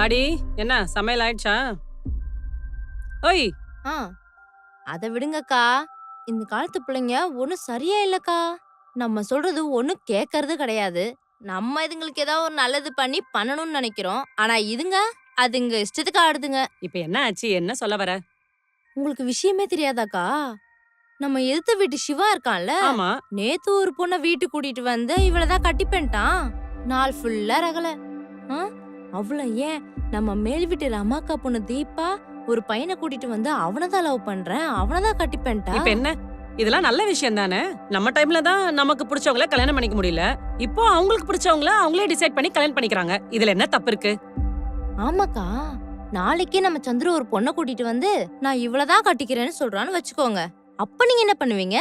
அடி என்ன சமையல் ஆயிடுச்சா? ஓய் அத விடுங்கக்கா. இந்த காலத்து பிள்ளைங்க ஒண்ணும் சரியா இல்லக்கா. நம்ம சொல்றது ஒண்ணும் கேட்கறது கிடையாது. நம்ம இதுங்களுக்கு ஏதாவது ஒரு நல்லது பண்ணணும்னு நினைக்கிறோம். ஆனா அதுங்க இஷ்டத்துக்கு ஆடுதுங்க. இப்ப என்ன ஆச்சு? என்ன சொல்ல வர? உங்களுக்கு விஷயமே தெரியாதாக்கா? நம்ம எதிர்த்த வீட்டு சிவா இருக்கான்ல, ஆமா. நேத்து ஒரு பொண்ண வீட்டுக்கு கூட்டிட்டு வந்து இவளதான் கட்டிப்பேன்ட்டான். நாள் ஃபுல்லா ரகல. அவள ஏன் நம்ம மேல் வீட்டு ரமாக்கா பொண்ணு தீபா ஒரு பையனை கூட்டிட்டு வந்து அவனதான் லவ் பண்றேன், அவனதான் கட்டிப்பேன்ட்டா. இப்ப என்ன? இதெல்லாம் நல்ல விஷயம் தானே. நம்ம டைம்ல தான் நமக்கு பிடிச்சவங்கள கல்யாணம் பண்ணிக்க முடியல. இப்போ அவங்களுக்கு பிடிச்சவங்கள அவங்களே டிசைட் பண்ணி கல்யாணம் பண்ணிக்கிறாங்க. இதுல என்ன தப்பு இருக்கு? ஆமாக்கா, நாளைக்கே நம்ம சந்துரு ஒரு பொண்ணை கூட்டிட்டு வந்து நான் இவ்வளவுதான் கட்டிக்கிறேன்னு சொல்றான்னு வச்சுக்கோங்க. அப்ப நீங்க என்ன பண்ணுவீங்க?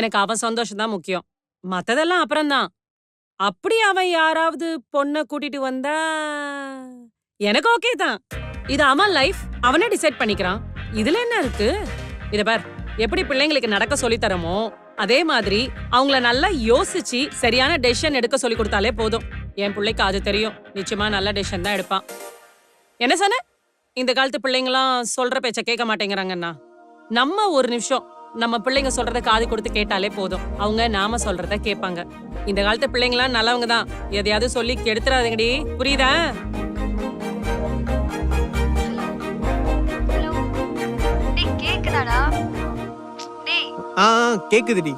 எனக்கு அவன் சந்தோஷம் தான் முக்கியம். மத்ததெல்லாம் அப்புறம்தான். அப்படி அவன் யாராவது பொண்ண கூட்டிட்டு வந்தா எனக்கு ஓகே தான். இது அவன் லைஃப், அவனே டிசைட் பண்ணிக்கிறான். இதுல என்ன இருக்கு? இத பார், எப்படி பிள்ளைங்களுக்கு நடக்க சொல்லி தரமோ அதே மாதிரி அவங்கள நல்லா யோசிச்சு சரியான டெசிஷன் எடுக்க சொல்லி கொடுத்தாலே போதும். என் பிள்ளைக்கு அது தெரியும். நிச்சயமா நல்ல டெசிஷன் தான் எடுப்பான். என்ன சொன்ன? இந்த காலத்து பிள்ளைங்களாம் சொல்ற பேச்ச கேட்க மாட்டேங்கிறாங்கன்னா, நம்ம ஒரு நிமிஷம் நம்ம பிள்ளைங்க சொல்றத காது கொடுத்து கேட்டாலே போதும். அவங்க நாம சொல்றத கேட்பாங்க. இந்த காலத்து பிள்ளைங்களாம் நல்லவங்க தான். எதையாவது சொல்லி கெடுத்துறாதீங்கடி, புரியுதா? கேக்குதாடா? டேய் கேக்குதுடி.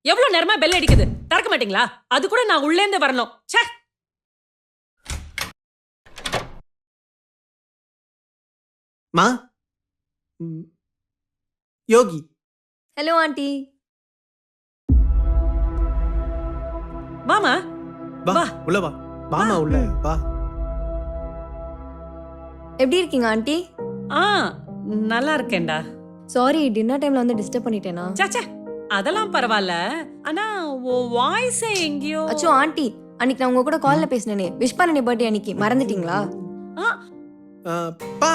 எவ்வளவு நேரமா பெல் அடிக்குது, திறக்க மாட்டீங்களா? அது கூட நான் உள்ளே இருந்து வரணும். ச்சே. மா, யோகி. Hello aunty. வாமா, வா உள்ள வா. வாமா உள்ள வா. எப்படி இருக்கீங்க ஆண்டி? நல்லா இருக்கேன்டா. சாரி, டின்னர் டைம்ல வந்து டிஸ்டர்ப் பண்ணிட்டேனா? சே, அதெல்லாம் பரவாயில்ல. ஆனா உன் வாய்ஸ் எங்கயோ. அச்சோ ஆண்டி, அன்னைக்கு நான் உங்க கூட கால்ல பேசினேனே, விஷ் பண்ணனே பர்த்டே அன்னைக்கு, மறந்துட்டீங்களா? பா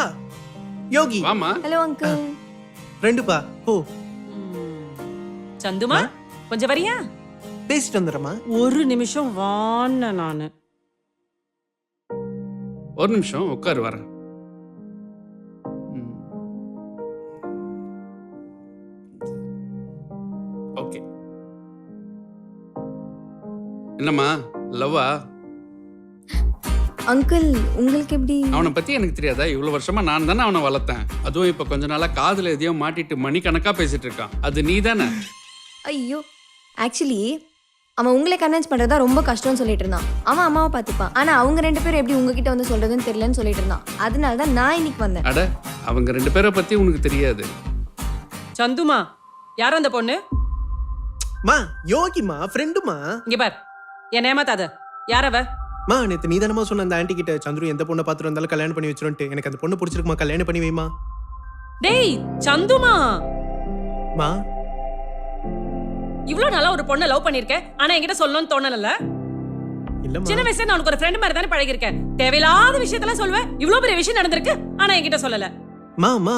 யோகி. வாமா. Hello uncle. ரெண்டு பா. ஓ சந்துமா, கொஞ்சம் வரியா? பேசிட்டு வந்துடுறமா. ஒரு நிமிஷம் வான்னு நானு. ஒரு நிமிஷம் உட்காரு, வரேன். ஓகே. என்னம்மா, லவ்வா? அங்கிள், உங்களுக்கு எப்படி? அவனை பத்தி எனக்கு தெரியாதா? இவ்வளவு வருஷமா நான் தானே அவனை வளர்த்தேன். அதுவும் இப்ப கொஞ்ச நாளா காதுல எதையோ மாட்டிட்டு மணிக்கணக்கா பேசிட்டு இருக்கான். அது நீ தானே? ஐயோ, ஆக்சுவலி அவன் உங்களை கன்வின்ஸ் பண்றதா ரொம்ப கஷ்டம்னு சொல்லிட்டு இருந்தான். அவன் அம்மாவை பார்த்துப்பான். ஆனா அவங்க ரெண்டு பேரும் எப்படி உங்ககிட்ட வந்து சொல்றதுன்னு தெரியலன்னு சொல்லிட்டு இருந்தான். அதனால தான் நான் இன்னைக்கு வந்தேன். அட, அவங்க ரெண்டு பேரை பத்தி உனக்கு தெரியாது. சந்துமா, யார் அந்த பொண்ணு? மா, யோகிமா, ஃப்ரெண்டுமா. இங்க பார், என்ன ஏமாத்தாத. யார் அவ? மா, நேத்து நீ தானமா சொன்ன அந்த ஆண்டி கிட்ட சந்துரு எந்த பொண்ணை பார்த்துட்டு வந்தாலும் கல்யாணம் பண்ணி வச்சிருன்ட்டு. எனக்கு அந்த பொண்ணு பிடிச்சிருக்குமா, கல்யாணம் பண்ணி வைமா. டேய் சந்துமா, மா, இவ்ளோ நாளா ஒரு பொண்ணை லவ் பண்ணிருக்கேன். ஆனா என்கிட்ட சொல்லணும்னு தோணல. இல்லம்மா. சின்ன வயசுல நான் உனக்கு ஒரு ஃப்ரெண்ட் மாதிரி தானே பழகிருக்கேன். தேவையில்லாத விஷயத்தெல்லாம் சொல்வேன். இவ்ளோ பெரிய விஷயம் நடந்திருக்கு, ஆனா என்கிட்ட சொல்லல. மா,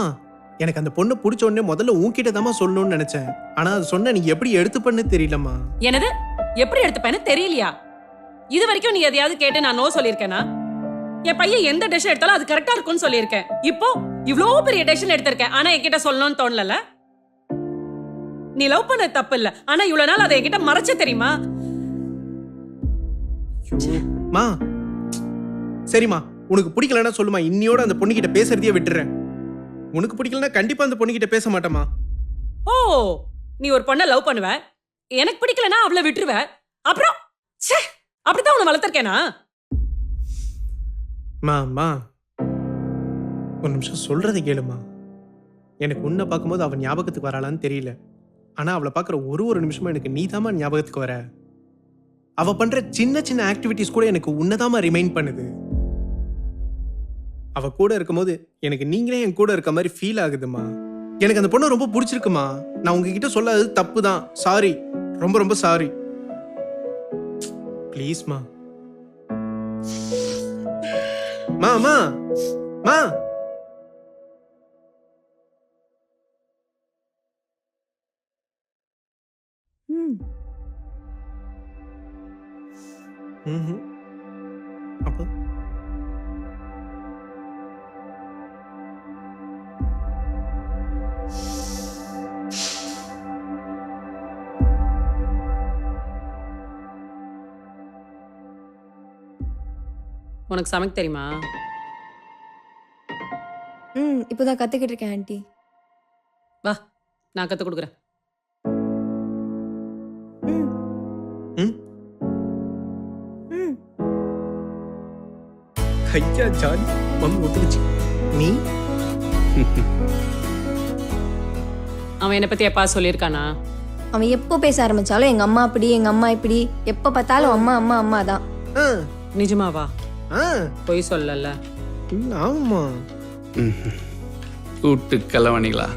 எனக்கு அந்த பொண்ணு பிடிச்ச உடனே முதல்ல உன்கிட்ட தாமா சொல்லணும்னு நினைச்சேன். ஆனா அது சொன்ன நீ எப்படி எடுத்துப்பன்னு தெரியலம்மா. என்னது? எப்படி எடுத்துப்பேன்னு தெரியலையா? இது வரைக்கும் நீ எதையாவது கேட்டு நான் நோ சொல்லியிருக்கேனா? என் பையன் எந்த டெசிஷன் எடுத்தாலும் அது கரெக்டா இருக்கும்னு சொல்லியிருக்கேன். இப்போ இவ்ளோ பெரிய டெசிஷன் எடுத்திருக்கேன், ஆனா என்கிட்ட சொல்லணும்னு தோணல. நீ லவ் பண்ண தப்பு இல்ல, ஆனா இவ்வளவு நாள் அதை என்கிட்ட மறைச்ச தெரியுமா? மா, சரிம்மா, உனக்கு பிடிக்கலன்னா சொல்லுமா. இன்னியோட அந்த பொண்ணுகிட்ட பேசுறதையே விட்டுறேன். உனக்கு பிடிக்கலன்னா கண்டிப்பா அந்த பொண்ணுகிட்ட பேச மாட்டேமா. ஓ, நீ ஒரு பொண்ணை லவ் பண்ணுவ, எனக்கு பிடிக்கலன்னா அவளை விட்டுருவ. அப்புறம் அப்படித்தான் உன்னை வளர்த்திருக்கேனா? மா ஒரு நிமிஷம் சொல்றதை கேளுமா. எனக்கு உன்னை பார்க்கும்போது அவன் ஞாபகத்துக்கு வராளான்னு தெரியல. ஆனா அவளை பார்க்குற ஒரு நிமிஷமா எனக்கு நீதாம்மா ஞாபகத்துக்கு வர. அவ பண்ற சின்ன சின்ன ஆக்டிவிட்டிஸ் கூட எனக்கு உன்னதாம்மா ரிமைண்ட் பண்ணுது. அவ கூட இருக்கும்போது எனக்கு நீங்களே என் கூட இருக்க மாதிரி ஃபீல் ஆகுதுமா. எனக்கு அந்த பொண்ணை ரொம்ப பிடிச்சிருக்குமா. நான் உங்ககிட்ட சொல்லாதது தப்பு தான். சாரி, ரொம்ப ரொம்ப சாரி. ப்ளீஸ்மா. மா மா மா ம் ம்ஹும். அப்போ உனக்கு சமைக்க தெரியுமா? இப்போதான் கத்துக்கிட்டு இருக்கேன் ஆண்டி. வா, நான் கத்து கொடுக்குறேன். ம் ம் ம் ஐயா ஜாலி. மம்மி ஒத்துக்குச்சு. நீ அவன் என்னை பத்தி எப்பா சொல்லியிருக்கானா? அவன் எப்போ பேச ஆரம்பிச்சாலும் எங்க அம்மா அப்படி எங்க அம்மா இப்படி, எப்போ பார்த்தாலும் அம்மா அம்மா அம்மா தான். ஆ நிஜமாவா? ஆ பொய் சொல்லல. ஆமா. கூட்டு கலவணிகளா?